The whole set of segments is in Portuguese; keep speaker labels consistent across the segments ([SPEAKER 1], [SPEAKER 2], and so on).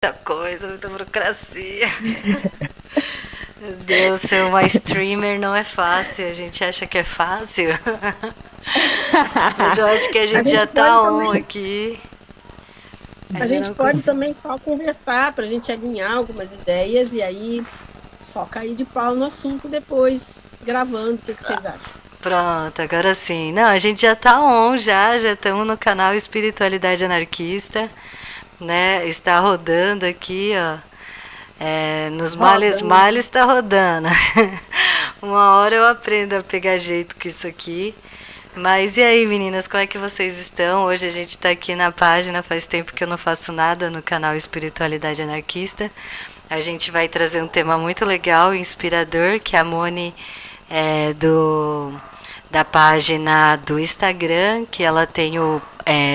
[SPEAKER 1] Muita coisa, muita burocracia. Meu Deus, ser uma streamer não é fácil. A gente acha que é fácil. Mas eu acho que a
[SPEAKER 2] A
[SPEAKER 1] gente já
[SPEAKER 2] gente pode
[SPEAKER 1] tá on
[SPEAKER 2] também,
[SPEAKER 1] aqui.
[SPEAKER 2] a
[SPEAKER 1] Ainda
[SPEAKER 2] gente
[SPEAKER 1] não
[SPEAKER 2] pode
[SPEAKER 1] consigo.
[SPEAKER 2] também só conversar para a gente alinhar algumas ideias e aí só cair de pau no assunto depois, gravando. O que que vocês acham?
[SPEAKER 1] Pronto, agora sim. Não, a gente já tá on, já estamos no canal Espiritualidade Anarquista, né? Está rodando aqui, ó. Nos males
[SPEAKER 2] Rodando.
[SPEAKER 1] males está rodando. Uma hora eu aprendo a pegar jeito com isso aqui. Mas e aí, meninas, como é que vocês estão? Hoje a gente tá aqui na página, faz tempo que eu não faço nada no canal Espiritualidade Anarquista. A gente vai trazer um tema muito legal, inspirador, que a Moni da página do Instagram, que ela tem o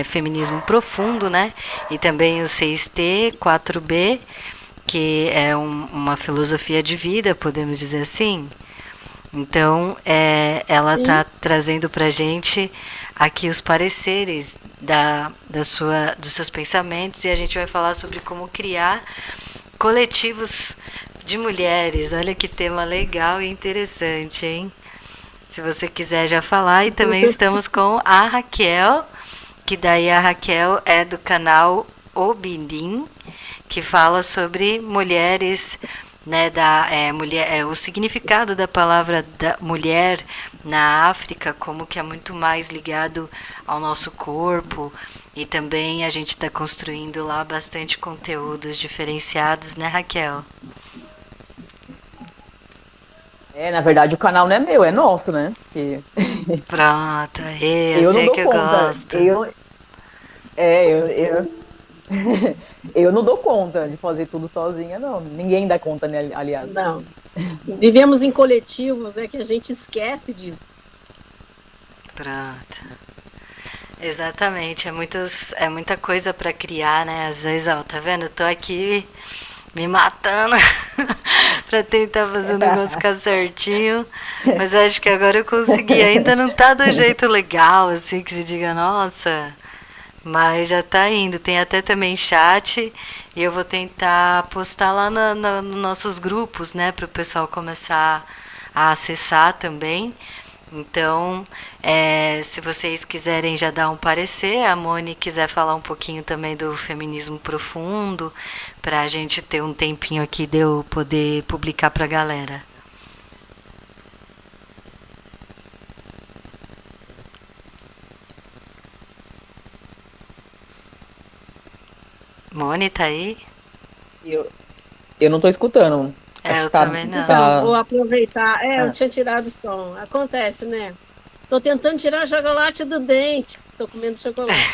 [SPEAKER 1] Feminismo Profundo, né? E também o 6T, 4B, que é uma filosofia de vida, podemos dizer assim. Então, ela
[SPEAKER 2] Sim,
[SPEAKER 1] está trazendo para a gente aqui os pareceres dos seus pensamentos e a gente vai falar sobre como criar coletivos de mulheres. Olha que tema legal e interessante, hein? Se você quiser já falar. E também estamos com a Raquel, que daí a Raquel é do canal Obindim, que fala sobre mulheres, né, o significado da palavra da mulher na África, como que é muito mais ligado ao nosso corpo, e também a gente está construindo lá bastante conteúdos diferenciados, né, Raquel?
[SPEAKER 3] Na verdade, o canal não é meu, é nosso, né?
[SPEAKER 1] Pronto, eu
[SPEAKER 3] Eu não
[SPEAKER 1] sei
[SPEAKER 3] dou
[SPEAKER 1] que eu
[SPEAKER 3] conta.
[SPEAKER 1] gosto.
[SPEAKER 3] Eu, eu não dou conta de fazer tudo sozinha, não. Ninguém dá conta, né, aliás.
[SPEAKER 2] não. Vivemos em coletivos, é que a gente esquece disso.
[SPEAKER 1] Pronto. Exatamente, é muita coisa para criar, né? Às vezes, ó, tá vendo? Eu tô aqui me matando para tentar fazer o negócio ficar certinho, mas acho que agora eu consegui. Ainda não tá do jeito legal, assim, que se diga, nossa, mas já tá indo. Tem até também chat e eu vou tentar postar lá nos nossos grupos, né, para o pessoal começar a acessar também. Então, se vocês quiserem já dar um parecer, a Moni quiser falar um pouquinho também do feminismo profundo, para a gente ter um tempinho aqui de eu poder publicar para a galera. Moni, tá aí?
[SPEAKER 3] Eu, eu não tô escutando. Acho
[SPEAKER 1] Eu
[SPEAKER 3] que tá,
[SPEAKER 1] também não.
[SPEAKER 2] Então, vou
[SPEAKER 3] tá.
[SPEAKER 2] aproveitar. Eu
[SPEAKER 3] Ah,
[SPEAKER 2] tinha tirado o som. Acontece, né? Tô tentando tirar o chocolate do dente. Tô comendo chocolate.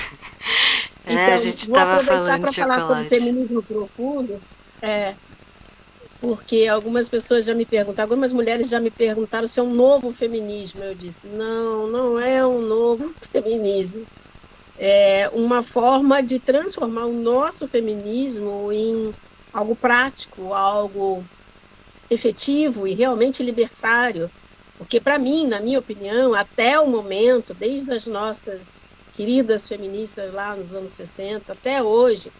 [SPEAKER 1] A
[SPEAKER 2] Então,
[SPEAKER 1] gente
[SPEAKER 2] vou
[SPEAKER 1] tava
[SPEAKER 2] aproveitar
[SPEAKER 1] falando
[SPEAKER 2] para
[SPEAKER 1] de
[SPEAKER 2] falar sobre
[SPEAKER 1] chocolate.
[SPEAKER 2] feminismo profundo, porque algumas pessoas já me perguntaram, algumas mulheres já me perguntaram se é um novo feminismo. Eu disse, não, não é um novo feminismo. É uma forma de transformar o nosso feminismo em algo prático, algo efetivo e realmente libertário. Porque, para mim, na minha opinião, até o momento, desde as nossas queridas feministas lá nos anos 60 até hoje,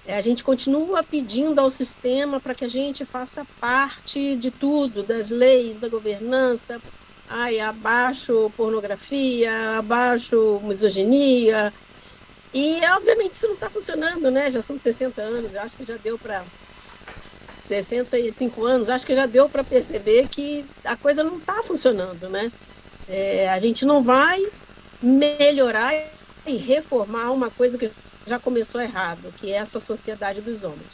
[SPEAKER 2] a gente continua pedindo ao sistema para que a gente faça parte de tudo, das leis, da governança. Ai, abaixo pornografia, abaixo misoginia. E, obviamente, isso não está funcionando, né? Já são 60 anos, eu acho que já deu para 65 anos, acho que já deu para perceber que a coisa não está funcionando, né? A gente não vai melhorar e reformar uma coisa que já começou errado, que é essa sociedade dos homens.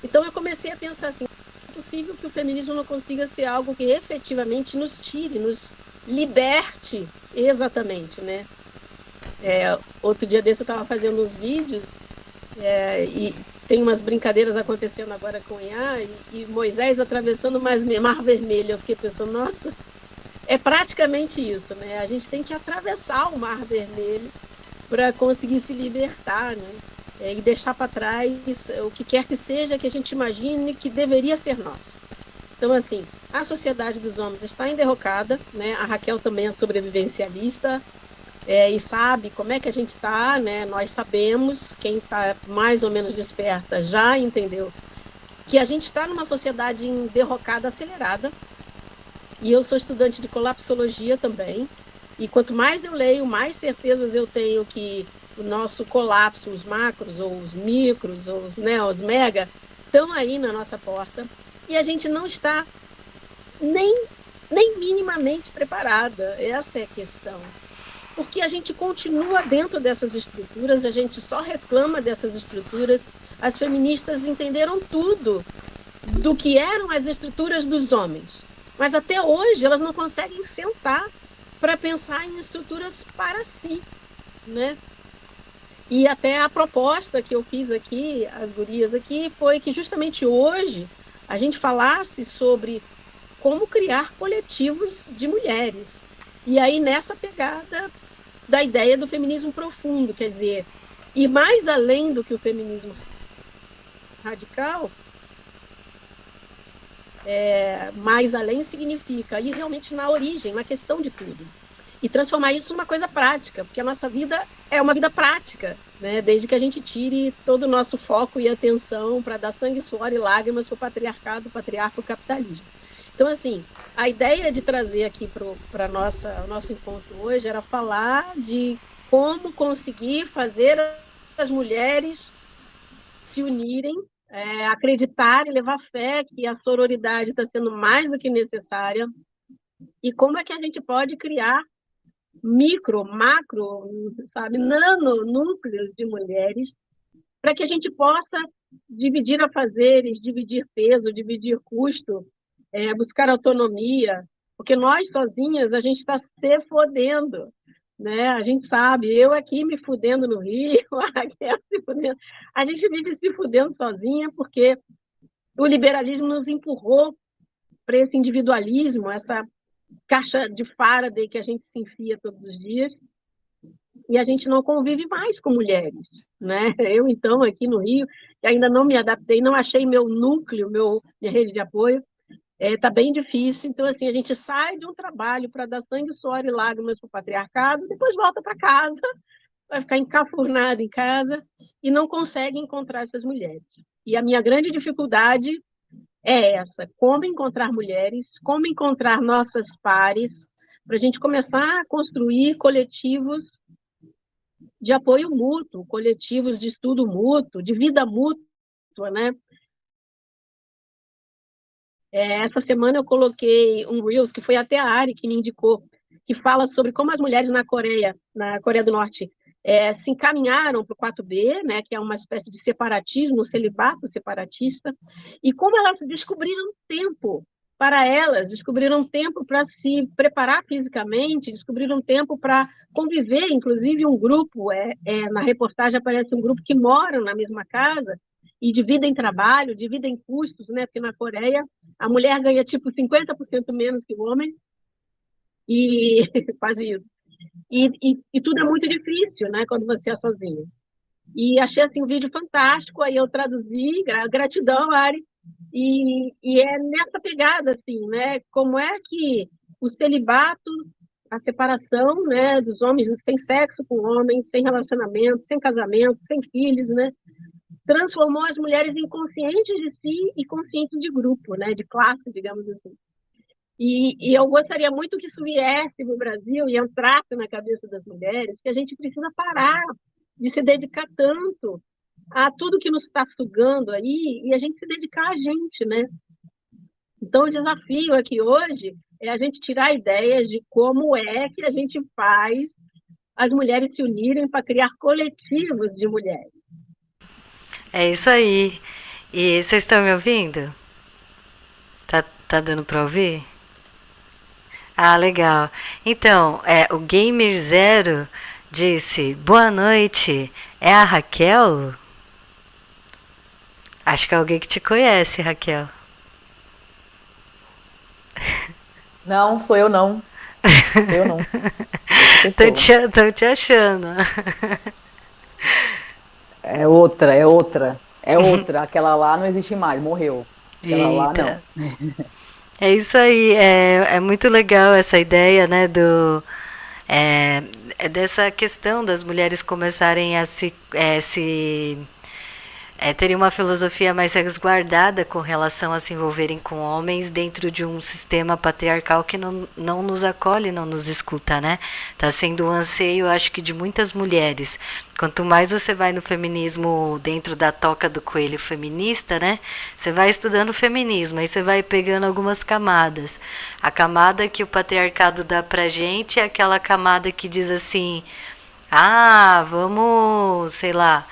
[SPEAKER 2] Então eu comecei a pensar assim, é possível que o feminismo não consiga ser algo que efetivamente nos tire, nos liberte exatamente, né? Outro dia desse eu estava fazendo uns vídeos e tem umas brincadeiras acontecendo agora com o IA e Moisés atravessando Mar Vermelho. Eu fiquei pensando, nossa, é praticamente isso, né? A gente tem que atravessar o Mar Vermelho para conseguir se libertar, né? E deixar para trás o que quer que seja que a gente imagine que deveria ser nosso. Então, assim, a sociedade dos homens está em derrocada, né? A Raquel também é sobrevivencialista. e sabe como é que a gente está, né? Nós sabemos, quem está mais ou menos desperta já entendeu que a gente está numa sociedade em derrocada acelerada, e eu sou estudante de colapsologia também, e quanto mais eu leio, mais certezas eu tenho que o nosso colapso, os macros, ou os micros, ou os mega, estão aí na nossa porta, e a gente não está nem minimamente preparada. Essa é a questão. Porque a gente continua dentro dessas estruturas, a gente só reclama dessas estruturas. As feministas entenderam tudo do que eram as estruturas dos homens, mas até hoje elas não conseguem sentar para pensar em estruturas para si, né? E até a proposta que eu fiz aqui, as gurias aqui, foi que justamente hoje a gente falasse sobre como criar coletivos de mulheres. E aí nessa pegada da ideia do feminismo profundo, quer dizer, e mais além do que o feminismo radical, mais além significa ir realmente na origem, na questão de tudo. E transformar isso numa coisa prática, porque a nossa vida é uma vida prática, né? Desde que a gente tire todo o nosso foco e atenção para dar sangue, suor e lágrimas para o patriarcado, o patriarca, o capitalismo. Então, assim, a ideia de trazer aqui para o nosso encontro hoje era falar de como conseguir fazer as mulheres se unirem, acreditar e levar fé que a sororidade está sendo mais do que necessária, e como é que a gente pode criar micro, macro, sabe, nano núcleos de mulheres para que a gente possa dividir afazeres, dividir peso, dividir custo, buscar autonomia, porque nós sozinhas a gente está se fodendo, né? A gente sabe, eu aqui me fudendo no Rio, a Raquel se fudendo, a gente vive se fudendo sozinha porque o liberalismo nos empurrou para esse individualismo, essa caixa de Faraday que a gente se enfia todos os dias, e a gente não convive mais com mulheres, né? Eu, então, aqui no Rio, que ainda não me adaptei, não achei meu núcleo, minha rede de apoio, tá bem difícil. Então, assim, a gente sai de um trabalho para dar sangue, suor e lágrimas para o patriarcado, depois volta para casa, vai ficar encafurnada em casa e não consegue encontrar essas mulheres. E a minha grande dificuldade é essa: como encontrar mulheres, como encontrar nossas pares, para a gente começar a construir coletivos de apoio mútuo, coletivos de estudo mútuo, de vida mútua, né? Essa semana eu coloquei um Reels, que foi até a Ari que me indicou, que fala sobre como as mulheres na Coreia do Norte, se encaminharam para o 4B, né, que é uma espécie de separatismo, um celibato separatista, e como elas descobriram tempo para elas, descobriram tempo para se preparar fisicamente, descobriram tempo para conviver, inclusive um grupo, na reportagem aparece um grupo que moram na mesma casa e dividem trabalho, dividem custos, né, porque na Coreia a mulher ganha tipo 50% menos que o homem, e quase isso. E tudo é muito difícil, né, quando você é sozinho. E achei assim um vídeo fantástico, aí eu traduzi, gratidão, Ari, e é nessa pegada, assim, né, como é que o celibato, a separação, né, dos homens sem sexo com homens, sem relacionamento, sem casamento, sem filhos, né, transformou as mulheres em conscientes de si e conscientes de grupo, né, de classe, digamos assim. E eu gostaria muito que isso viesse no Brasil e entrasse na cabeça das mulheres, que a gente precisa parar de se dedicar tanto a tudo que nos está sugando aí e a gente se dedicar a gente, né? Então, o desafio aqui hoje é a gente tirar ideias de como é que a gente faz as mulheres se unirem para criar coletivos de mulheres.
[SPEAKER 1] É isso aí. E vocês estão me ouvindo? Tá dando para ouvir? Ah, legal. Então, o Gamer Zero disse: boa noite, é a Raquel? Acho que é alguém que te conhece, Raquel.
[SPEAKER 3] Não, sou eu não. Eu não.
[SPEAKER 1] Tô te achando.
[SPEAKER 3] É outra, é outra. É outra. Aquela lá não existe mais, morreu. Aquela lá não.
[SPEAKER 1] É isso aí. É muito legal essa ideia, né, É dessa questão das mulheres começarem a terem uma filosofia mais resguardada com relação a se envolverem com homens dentro de um sistema patriarcal que não nos acolhe, não nos escuta, né? Tá sendo um anseio, acho que, de muitas mulheres. Quanto mais você vai no feminismo dentro da toca do coelho feminista, né? Você vai estudando feminismo, aí você vai pegando algumas camadas. A camada que o patriarcado dá pra gente é aquela camada que diz assim: ah, vamos, sei lá,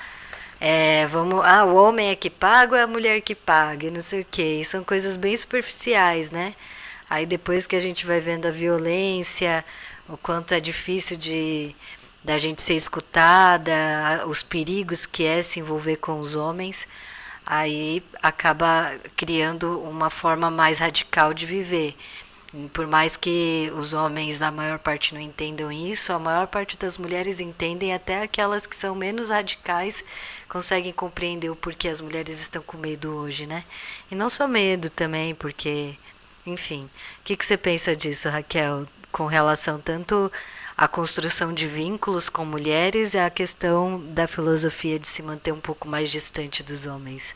[SPEAKER 1] o homem é que paga ou é a mulher que paga, e não sei o quê. E são coisas bem superficiais, né? Aí depois que a gente vai vendo a violência, o quanto é difícil da gente ser escutada, os perigos que é se envolver com os homens, aí acaba criando uma forma mais radical de viver. Por mais que os homens, a maior parte, não entendam isso, a maior parte das mulheres entendem, até aquelas que são menos radicais conseguem compreender o porquê as mulheres estão com medo hoje, né? E não só medo também, porque, enfim. O que você pensa disso, Raquel, com relação tanto à construção de vínculos com mulheres e à questão da filosofia de se manter um pouco mais distante dos homens?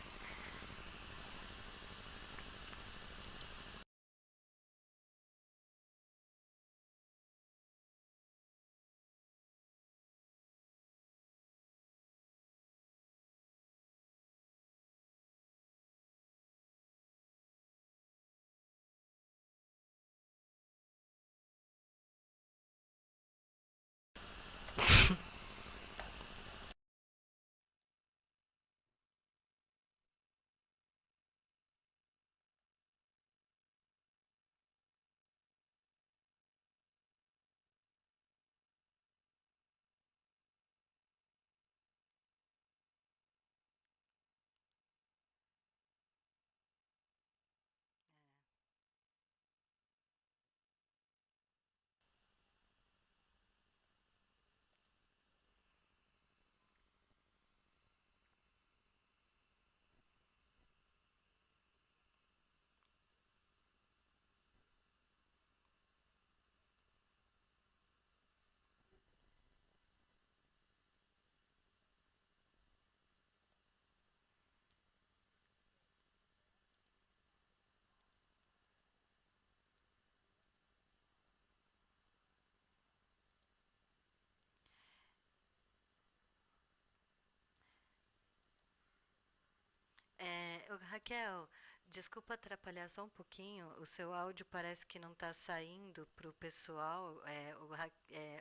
[SPEAKER 1] Raquel, desculpa atrapalhar só um pouquinho. O seu áudio parece que não está saindo para o pessoal.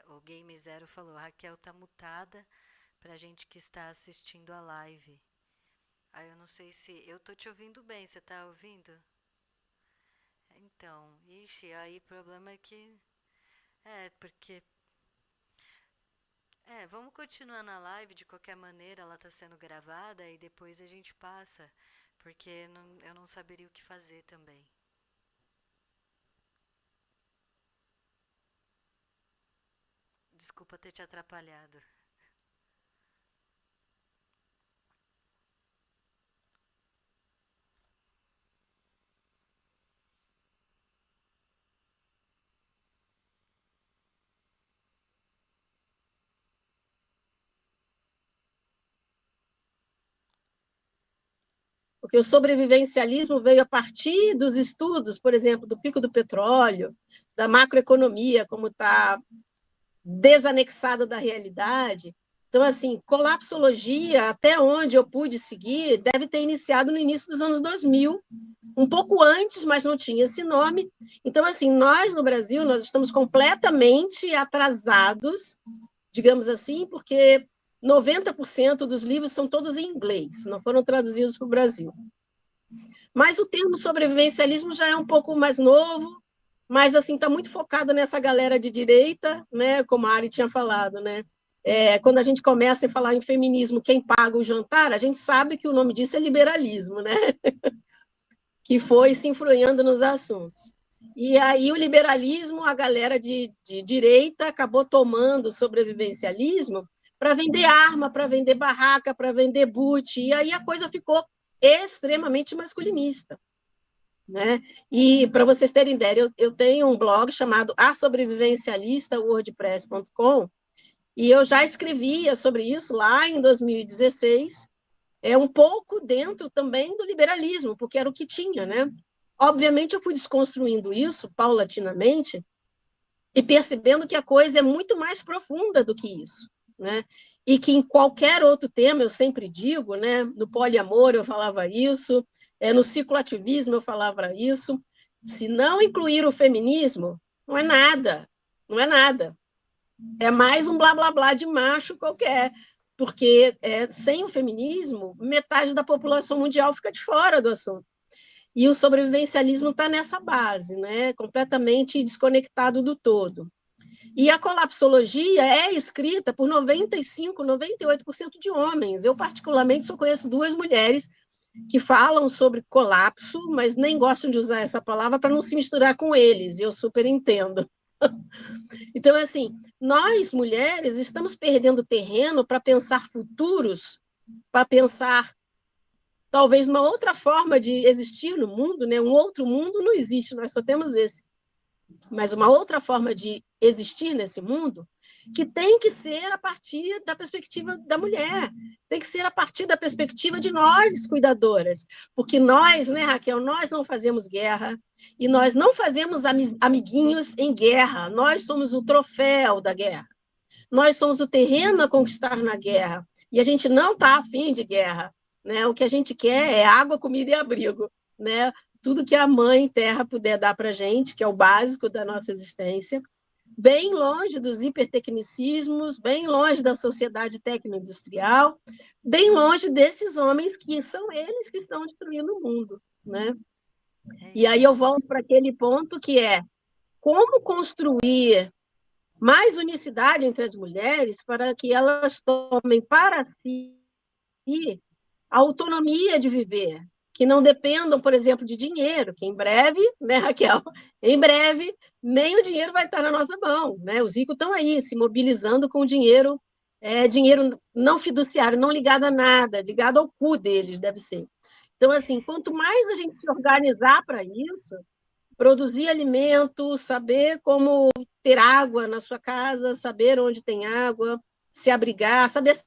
[SPEAKER 1] O Game Zero falou: Raquel tá mutada para gente que está assistindo a live. Aí eu não sei se eu tô te ouvindo bem. Você tá ouvindo? Então, ixi, aí o problema é que porque vamos continuar na live, de qualquer maneira ela está sendo gravada e depois a gente passa, porque eu não saberia o que fazer também. Desculpa ter te atrapalhado.
[SPEAKER 2] Porque o sobrevivencialismo veio a partir dos estudos, por exemplo, do pico do petróleo, da macroeconomia, como está desanexada da realidade. Então, assim, colapsologia, até onde eu pude seguir, deve ter iniciado no início dos anos 2000, um pouco antes, mas não tinha esse nome. Então, assim, nós no Brasil, nós estamos completamente atrasados, digamos assim, porque 90% dos livros são todos em inglês, não foram traduzidos para o Brasil. Mas o termo sobrevivencialismo já é um pouco mais novo, mas assim está muito focado nessa galera de direita, né? Como a Ari tinha falado, né? Quando a gente começa a falar em feminismo, quem paga o jantar, a gente sabe que o nome disso é liberalismo, né? Que foi se influindo nos assuntos. E aí o liberalismo, a galera de direita acabou tomando o sobrevivencialismo para vender arma, para vender barraca, para vender boot, e aí a coisa ficou extremamente masculinista. né? E, para vocês terem ideia, eu tenho um blog chamado A Sobrevivencialista, wordpress.com, e eu já escrevia sobre isso lá em 2016, um pouco dentro também do liberalismo, porque era o que tinha, né? Obviamente, eu fui desconstruindo isso paulatinamente e percebendo que a coisa é muito mais profunda do que isso, né? E que em qualquer outro tema, eu sempre digo, né? No poliamor eu falava isso, no cicloativismo eu falava isso, se não incluir o feminismo, não é nada, não é nada. É mais um blá blá blá de macho qualquer, porque sem o feminismo, metade da população mundial fica de fora do assunto. E o sobrevivencialismo está nessa base, né? Completamente desconectado do todo. E a colapsologia é escrita por 95%, 98% de homens. Eu, particularmente, só conheço 2 mulheres que falam sobre colapso, mas nem gostam de usar essa palavra para não se misturar com eles, e eu super entendo. Então, assim, nós, mulheres, estamos perdendo terreno para pensar futuros, para pensar talvez uma outra forma de existir no mundo, né? Um outro mundo não existe, nós só temos esse. Mas uma outra forma de existir nesse mundo que tem que ser a partir da perspectiva da mulher, tem que ser a partir da perspectiva de nós, cuidadoras, porque nós, né, Raquel, nós não fazemos guerra e nós não fazemos amiguinhos em guerra, nós somos o troféu da guerra, nós somos o terreno a conquistar na guerra e a gente não está afim de guerra, né? O que a gente quer é água, comida e abrigo, né? Tudo que a mãe terra puder dar para a gente, que é o básico da nossa existência, bem longe dos hipertecnicismos, bem longe da sociedade tecno-industrial, bem longe desses homens que são eles que estão destruindo o mundo, né? E aí eu volto para aquele ponto que é como construir mais unicidade entre as mulheres para que elas tomem para si a autonomia de viver, que não dependam, por exemplo, de dinheiro, que em breve, né, Raquel? Em breve, nem o dinheiro vai estar na nossa mão, né? Os ricos estão aí se mobilizando com dinheiro, dinheiro não fiduciário, não ligado a nada, ligado ao cu deles, deve ser. Então, assim, quanto mais a gente se organizar para isso, produzir alimento, saber como ter água na sua casa, saber onde tem água, se abrigar, saber se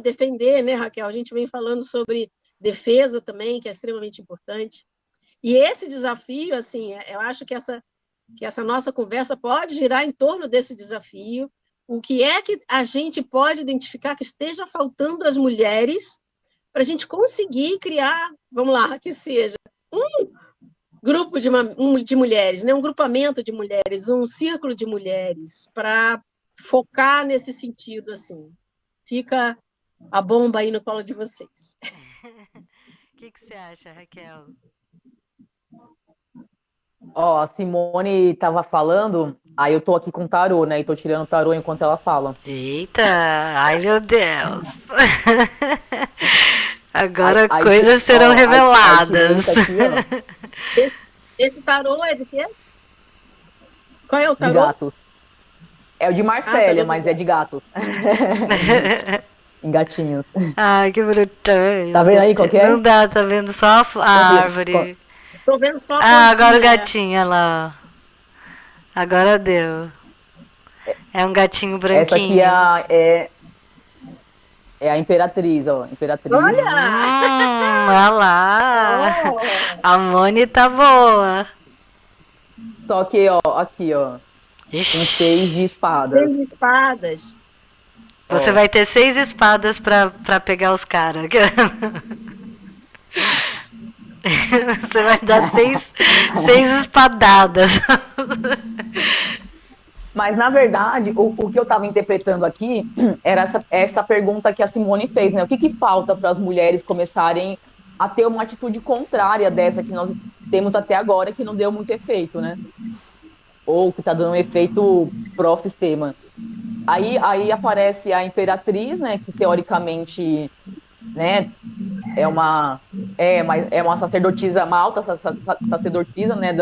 [SPEAKER 2] defender, né, Raquel? A gente vem falando sobre defesa também, que é extremamente importante. E esse desafio, assim, eu acho que essa nossa conversa pode girar em torno desse desafio. O que é que a gente pode identificar que esteja faltando às mulheres para a gente conseguir criar, vamos lá, que seja um grupo de mulheres, né? Um grupamento de mulheres, um círculo de mulheres, para focar nesse sentido, assim. Fica a bomba aí no colo de vocês.
[SPEAKER 1] O que você acha, Raquel?
[SPEAKER 3] Ó, a Simone tava falando, aí eu tô aqui com o tarô, né? E tô tirando o tarô enquanto ela fala.
[SPEAKER 1] Eita! Ai, meu Deus! Agora
[SPEAKER 3] Aí,
[SPEAKER 1] coisas serão reveladas.
[SPEAKER 3] Aqui,
[SPEAKER 2] esse tarô é de quê? Qual é o tarô?
[SPEAKER 3] De gatos. É o de Marcélia, mas é de gatos. Em gatinhos.
[SPEAKER 1] Ai, que brutal.
[SPEAKER 3] Tá vendo aí qual que é?
[SPEAKER 1] Não dá, tá vendo só a árvore.
[SPEAKER 2] Tô vendo só a
[SPEAKER 1] agora o gatinho, olha lá. Agora deu. É um gatinho branquinho.
[SPEAKER 3] Essa aqui é a Imperatriz, ó. Imperatriz.
[SPEAKER 2] Olha!
[SPEAKER 1] Olha lá. Oh. A Moni tá boa.
[SPEAKER 3] Só que, ó, aqui, ó. Um 6 de espadas.
[SPEAKER 2] 6 de espadas.
[SPEAKER 1] Você vai ter 6 espadas pra pegar os caras. Você vai dar 6 espadadas.
[SPEAKER 3] Mas, na verdade, o que eu estava interpretando aqui era essa pergunta que a Simone fez, né? O que falta para as mulheres começarem a ter uma atitude contrária dessa que nós temos até agora, que não deu muito efeito, né? Ou que está dando um efeito pró-sistema. Aí aparece a Imperatriz, né? Que teoricamente, né? É uma sacerdotisa, uma alta sacerdotisa, né?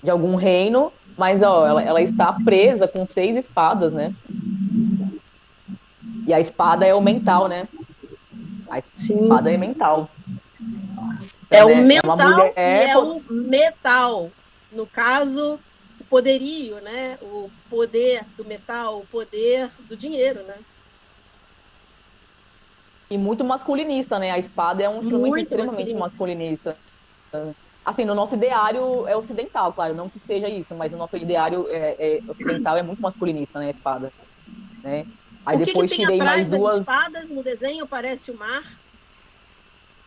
[SPEAKER 3] De algum reino. Mas, ó, ela está presa com 6 espadas, né? E a espada é o mental, né? A espada é mental.
[SPEAKER 2] É o
[SPEAKER 3] né? É uma
[SPEAKER 2] mental
[SPEAKER 3] mulher
[SPEAKER 2] e é o metal. No caso, o poderio, né? O poder do metal, o poder do dinheiro, né?
[SPEAKER 3] e muito masculinista, né? A espada é um instrumento
[SPEAKER 2] Muito
[SPEAKER 3] extremamente
[SPEAKER 2] masculino.
[SPEAKER 3] masculinista. Assim, no nosso ideário é ocidental, claro, não que seja isso, mas no nosso ideário ocidental é muito masculinista, né? A espada, né? Aí
[SPEAKER 2] O que que
[SPEAKER 3] depois
[SPEAKER 2] tem
[SPEAKER 3] tirei mais
[SPEAKER 2] atrás das
[SPEAKER 3] duas,
[SPEAKER 2] espadas no desenho? Parece o mar.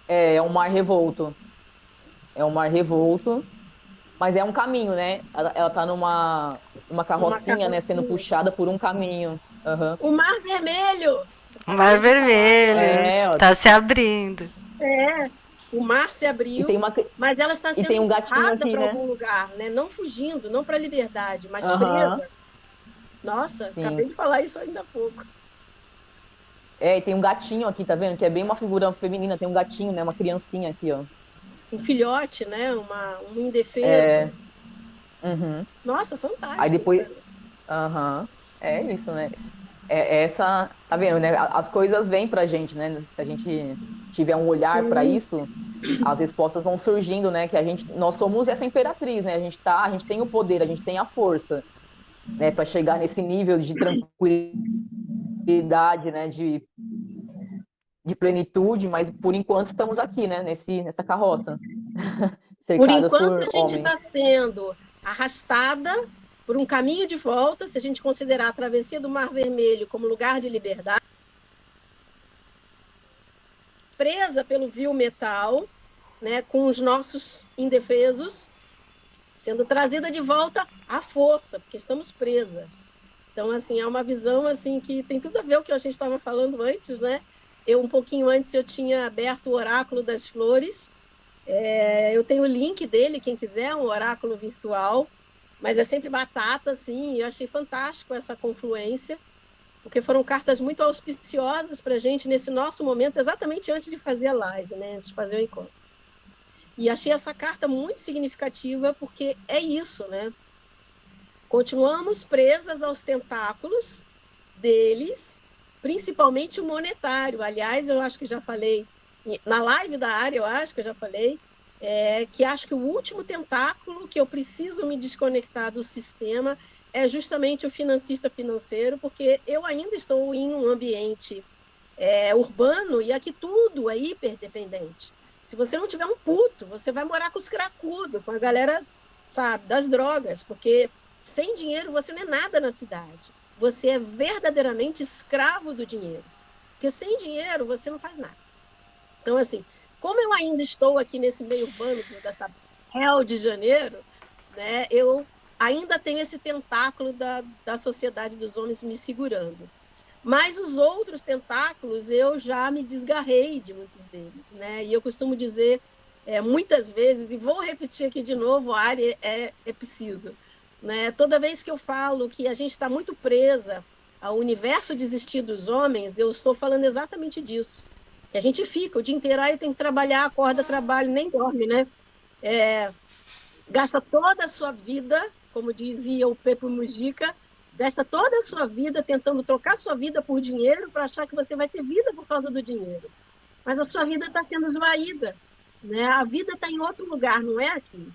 [SPEAKER 3] é um mar revolto. É um mar revolto, mas é um caminho, né? Ela tá numa
[SPEAKER 2] Uma
[SPEAKER 3] carrocinha, né? Sendo
[SPEAKER 2] carrocinha.
[SPEAKER 3] puxada por um caminho. Aham.
[SPEAKER 2] O mar vermelho.
[SPEAKER 1] Mar
[SPEAKER 2] Acabei de falar.
[SPEAKER 1] Vermelho.
[SPEAKER 3] É, ó,
[SPEAKER 1] Tá se abrindo.
[SPEAKER 2] É, o mar se
[SPEAKER 3] e tem
[SPEAKER 2] abriu,
[SPEAKER 3] uma,
[SPEAKER 2] mas ela está
[SPEAKER 3] e
[SPEAKER 2] sendo
[SPEAKER 3] tem um gatinho
[SPEAKER 2] empurrada
[SPEAKER 3] aqui,
[SPEAKER 2] para
[SPEAKER 3] né?
[SPEAKER 2] algum lugar, né? Não fugindo, não para a liberdade, mas
[SPEAKER 3] Aham,
[SPEAKER 2] presa. Nossa,
[SPEAKER 3] sim.
[SPEAKER 2] acabei de falar isso ainda há pouco.
[SPEAKER 3] É, e tem um gatinho aqui, tá vendo? Que é bem uma figura feminina. Tem um gatinho, né? Uma criancinha aqui, ó.
[SPEAKER 2] Um filhote, né? Um indefeso.
[SPEAKER 3] É, uhum.
[SPEAKER 2] Nossa,
[SPEAKER 3] Aí
[SPEAKER 2] fantástico.
[SPEAKER 3] depois, aham, é isso, né? Essa, tá vendo, né? As coisas vêm pra gente, né? Se a gente tiver um olhar para
[SPEAKER 2] Sim.
[SPEAKER 3] isso, as respostas vão surgindo, né? Que nós somos essa imperatriz, né? A gente tem o poder, a gente tem a força, né? Para chegar nesse nível de tranquilidade, né? De plenitude, mas por enquanto estamos aqui, né? Nessa carroça,
[SPEAKER 2] Por
[SPEAKER 3] cercadas
[SPEAKER 2] enquanto, a
[SPEAKER 3] por
[SPEAKER 2] gente
[SPEAKER 3] homens.
[SPEAKER 2] está sendo arrastada por um caminho de volta, se a gente considerar a travessia do Mar Vermelho como lugar de liberdade, presa pelo vil metal, né, com os nossos indefesos, sendo trazida de volta à força, porque estamos presas. Então, assim, é uma visão assim que tem tudo a ver com o que a gente estava falando antes, né? Um pouquinho antes, eu tinha aberto o Oráculo das Flores. Eu tenho o link dele, quem quiser, um oráculo virtual, mas é sempre batata, assim, e eu achei fantástico essa confluência, porque foram cartas muito auspiciosas para a gente nesse nosso momento, exatamente antes de fazer a live, né? Antes de fazer o encontro. E achei essa carta muito significativa, porque é isso, né? Continuamos presas aos tentáculos deles, principalmente o monetário. Aliás, eu acho que já falei, na live da área, eu acho que eu já falei, que acho que o último tentáculo que eu preciso me desconectar do sistema é justamente o financista financeiro, porque eu ainda estou em um ambiente urbano e aqui tudo é hiperdependente. Se você não tiver um puto, você vai morar com os cracudos, com a galera, sabe, das drogas, porque sem dinheiro você não é nada na cidade. Você é verdadeiramente escravo do dinheiro. Porque sem dinheiro você não faz nada. Então, assim, como eu ainda estou aqui nesse meio urbano dessa Rio de Janeiro, né, eu ainda tenho esse tentáculo da sociedade dos homens me segurando. Mas os outros tentáculos eu já me desgarrei de muitos deles, né? E eu costumo dizer muitas vezes, e vou repetir aqui de novo, a área é preciso, né? Toda vez que eu falo que a gente está muito presa ao universo de existir dos homens, eu estou falando exatamente disso. Que a gente fica o dia inteiro, aí tem que trabalhar, acorda, trabalha, nem dorme, né? Gasta toda a sua vida, como dizia o Pepe Mujica, gasta toda a sua vida tentando trocar sua vida por dinheiro para achar que você vai ter vida por causa do dinheiro. Mas a sua vida está sendo esvaída, né? A vida está em outro lugar, não é aqui.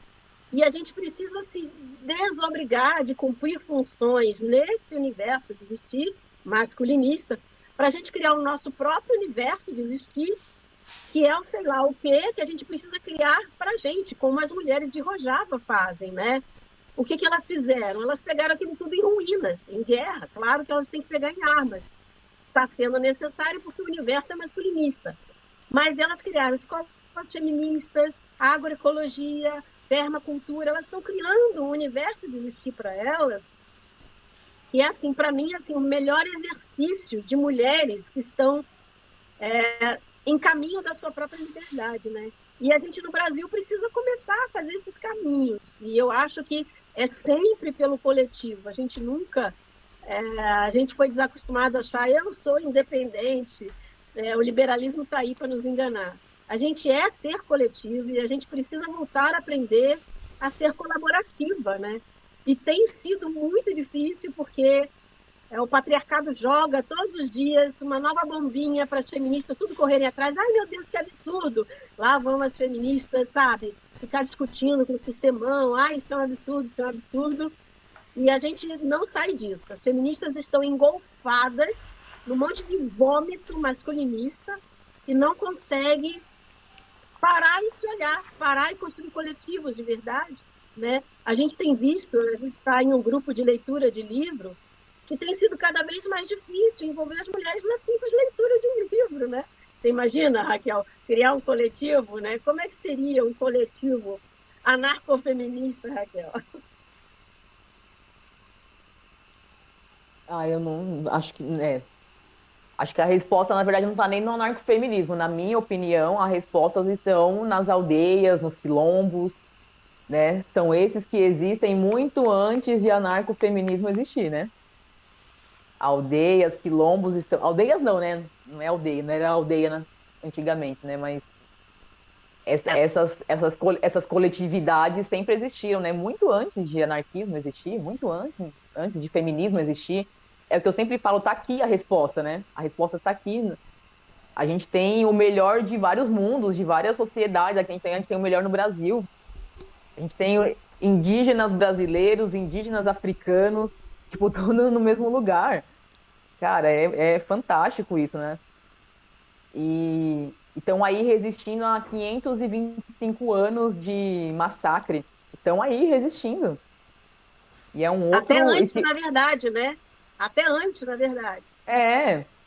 [SPEAKER 2] E a gente precisa se desobrigar de cumprir funções nesse universo de existir masculinista para a gente criar o nosso próprio universo de existir, que é o sei lá o quê, que a gente precisa criar para a gente, como as mulheres de Rojava fazem, né? O que elas fizeram? Elas pegaram aquilo tudo em ruínas, em guerra. Claro que elas têm que pegar em armas. Está sendo necessário porque o universo é masculinista. Mas elas criaram escolas feministas, agroecologia, permacultura. Elas estão criando um universo de existir para elas. E, assim, para mim, assim, o melhor exercício de mulheres que estão em caminho da sua própria liberdade, né? E a gente no Brasil precisa começar a fazer esses caminhos. E eu acho que é sempre pelo coletivo. A gente nunca... a gente foi desacostumado a achar eu sou independente, o liberalismo está aí para nos enganar. A gente é ser coletivo e a gente precisa voltar a aprender a ser colaborativa, né? E tem sido muito difícil porque o patriarcado joga todos os dias uma nova bombinha para as feministas tudo correrem atrás. Ai, meu Deus, que absurdo! Lá vão as feministas, sabe, ficar discutindo com o sistemão, isso é um absurdo, isso é um absurdo. E a gente não sai disso. As feministas estão engolfadas num monte de vômito masculinista e não conseguem parar e se olhar, parar e construir coletivos de verdade, né? A gente tem visto, a gente está em um grupo de leitura de livro, que tem sido cada vez mais difícil envolver as mulheres na simples leitura de um livro, né? Você imagina, Raquel, criar um coletivo, né? Como é que seria um coletivo anarcofeminista, Raquel?
[SPEAKER 3] Eu não acho que acho que a resposta, na verdade, não está nem no anarcofeminismo. Na minha opinião, as respostas estão nas aldeias, nos quilombos, né? São esses que existem muito antes de anarcofeminismo existir, né? Aldeias, quilombos estão. Aldeias não, né? Não é aldeia, não era aldeia, né? Antigamente, né? Mas essas coletividades sempre existiram, né? Muito antes de anarquismo existir, muito antes de feminismo existir. É o que eu sempre falo, tá aqui a resposta, né? A resposta está aqui. A gente tem o melhor de vários mundos, de várias sociedades. Aqui a gente tem o melhor no Brasil. A gente tem indígenas brasileiros, indígenas africanos, tipo, todos no mesmo lugar. Cara, é fantástico isso, né? E estão aí resistindo a 525 anos de massacre. Estão aí resistindo. E é um
[SPEAKER 2] Até
[SPEAKER 3] outro.
[SPEAKER 2] antes, na verdade, né? Até antes, na verdade.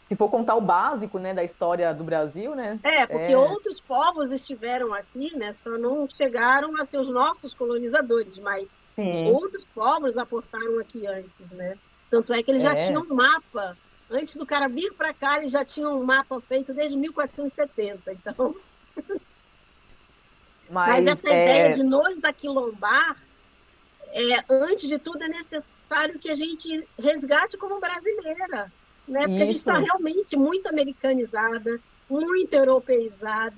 [SPEAKER 3] Se for contar o básico, né, da história do Brasil, né?
[SPEAKER 2] Porque outros povos estiveram aqui, né? Só não chegaram a ser os nossos colonizadores, mas
[SPEAKER 3] Sim,
[SPEAKER 2] outros povos aportaram aqui antes, né? Tanto é que eles já tinham um mapa. Antes do cara vir para cá, eles já tinham um mapa feito desde 1470. Então, mas essa ideia de nos aquilombar, antes de tudo, é necessário que a gente resgate como brasileira, né? Porque a gente está realmente muito americanizada, muito europeizada,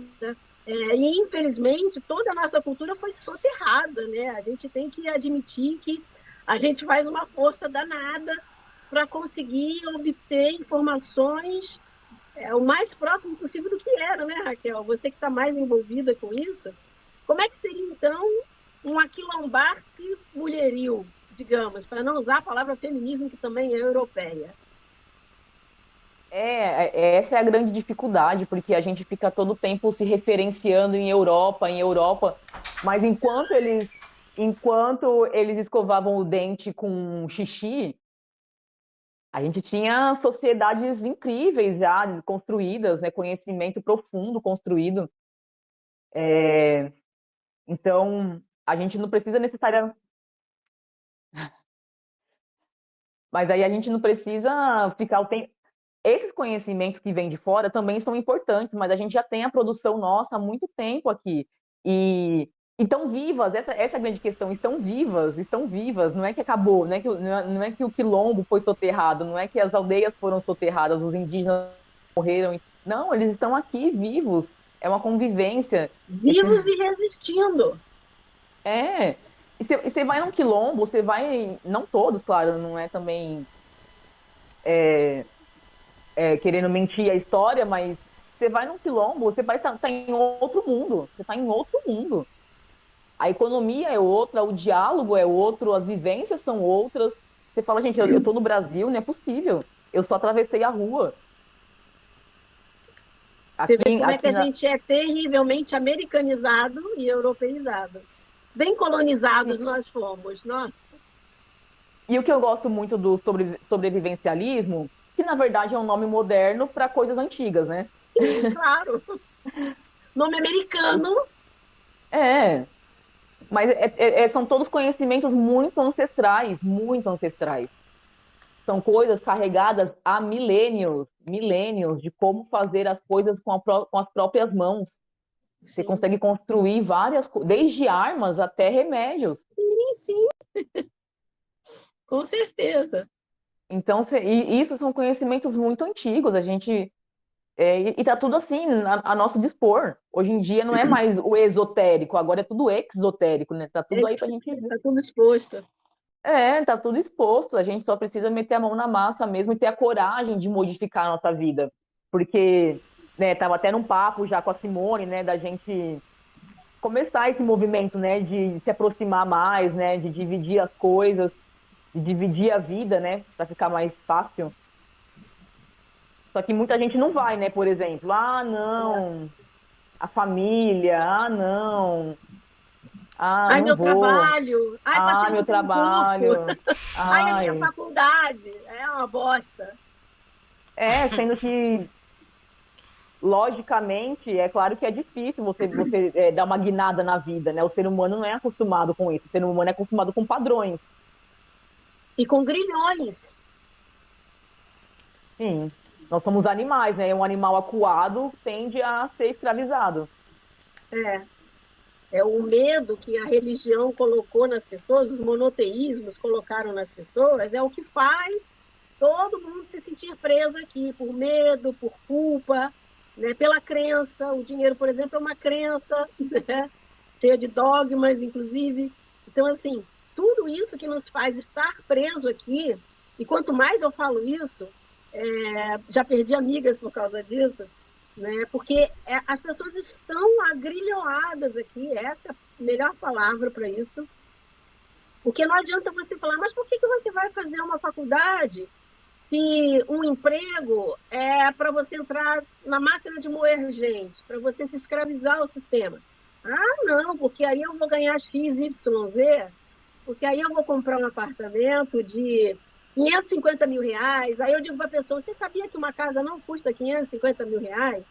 [SPEAKER 2] e infelizmente toda a nossa cultura foi soterrada, né? A gente tem que admitir que a gente faz uma força danada para conseguir obter informações o mais próximo possível do que era, né, Raquel? Você que está mais envolvida com isso, como é que seria, então, um aquilombar-se mulheril, digamos, para não usar a palavra feminismo, que também é europeia?
[SPEAKER 3] Essa é a grande dificuldade, porque a gente fica todo o tempo se referenciando em Europa, mas enquanto eles escovavam o dente com xixi, a gente tinha sociedades incríveis já construídas, né, conhecimento profundo construído. Então, a gente não precisa necessariamente. Mas aí a gente não precisa ficar o tempo. Esses conhecimentos que vêm de fora também são importantes, mas a gente já tem a produção nossa há muito tempo aqui. E estão vivas, essa é a grande questão, estão vivas, não é que acabou, não é que o quilombo foi soterrado, não é que as aldeias foram soterradas, os indígenas morreram. Não, eles estão aqui vivos, é uma convivência.
[SPEAKER 2] Vivos e resistindo.
[SPEAKER 3] E você vai num quilombo, você vai, não todos, claro, não é também querendo mentir a história, mas você vai num quilombo, você vai estar em outro mundo. Você está em outro mundo. A economia é outra, o diálogo é outro, as vivências são outras. Você fala, gente, eu estou no Brasil, não é possível. Eu só atravessei a rua.
[SPEAKER 2] Você vê como é que a gente é terrivelmente americanizado e europeizado. Bem colonizados nós fomos, nossa.
[SPEAKER 3] E o que eu gosto muito do sobrevivencialismo, que na verdade é um nome moderno para coisas antigas, né?
[SPEAKER 2] Sim, claro. Nome americano.
[SPEAKER 3] Mas são todos conhecimentos muito ancestrais, muito ancestrais. São coisas carregadas há milênios de como fazer as coisas com as próprias mãos. Sim. Você consegue construir várias coisas, desde armas até remédios.
[SPEAKER 2] Sim. Com certeza.
[SPEAKER 3] Então, isso são conhecimentos muito antigos. A gente e está tudo assim, a nosso dispor. Hoje em dia não é mais o esotérico, agora é tudo exotérico, né? Tá tudo aí para a gente ver.
[SPEAKER 2] Tá tudo exposto.
[SPEAKER 3] Tá tudo exposto. A gente só precisa meter a mão na massa mesmo e ter a coragem de modificar a nossa vida. Porque né, tava até num papo já com a Simone, né, da gente começar esse movimento, né, de se aproximar mais, né, de dividir as coisas, de dividir a vida, né, para ficar mais fácil. Só que muita gente não vai, né, por exemplo, ah, não, a família, ah, não, ah,
[SPEAKER 2] Ai,
[SPEAKER 3] não
[SPEAKER 2] meu
[SPEAKER 3] vou,
[SPEAKER 2] trabalho. Ai,
[SPEAKER 3] ah,
[SPEAKER 2] passei
[SPEAKER 3] meu
[SPEAKER 2] no concurso.
[SPEAKER 3] trabalho,
[SPEAKER 2] Ai, a minha
[SPEAKER 3] ai,
[SPEAKER 2] faculdade. É uma bosta.
[SPEAKER 3] sendo que logicamente, é claro que é difícil você dar uma guinada na vida, né? O ser humano não é acostumado com isso. O ser humano é acostumado com padrões.
[SPEAKER 2] E com grilhões.
[SPEAKER 3] Sim, nós somos animais, né? Um animal acuado tende a ser escravizado.
[SPEAKER 2] É. É o medo que a religião colocou nas pessoas, os monoteísmos colocaram nas pessoas, é o que faz todo mundo se sentir preso aqui, por medo, por culpa, né, pela crença. O dinheiro, por exemplo, é uma crença, né, cheia de dogmas, inclusive. Então, assim, tudo isso que nos faz estar preso aqui, e quanto mais eu falo isso, já perdi amigas por causa disso, né, porque as pessoas estão agrilhoadas aqui, essa é a melhor palavra para isso, porque não adianta você falar, mas por que você vai fazer uma faculdade se um emprego é para você entrar na máquina de moer gente, para você se escravizar ao sistema? Ah, não, porque aí eu vou ganhar X, Y, Z, porque aí eu vou comprar um apartamento de 550 mil reais. Aí eu digo para a pessoa, você sabia que uma casa não custa 550 mil reais?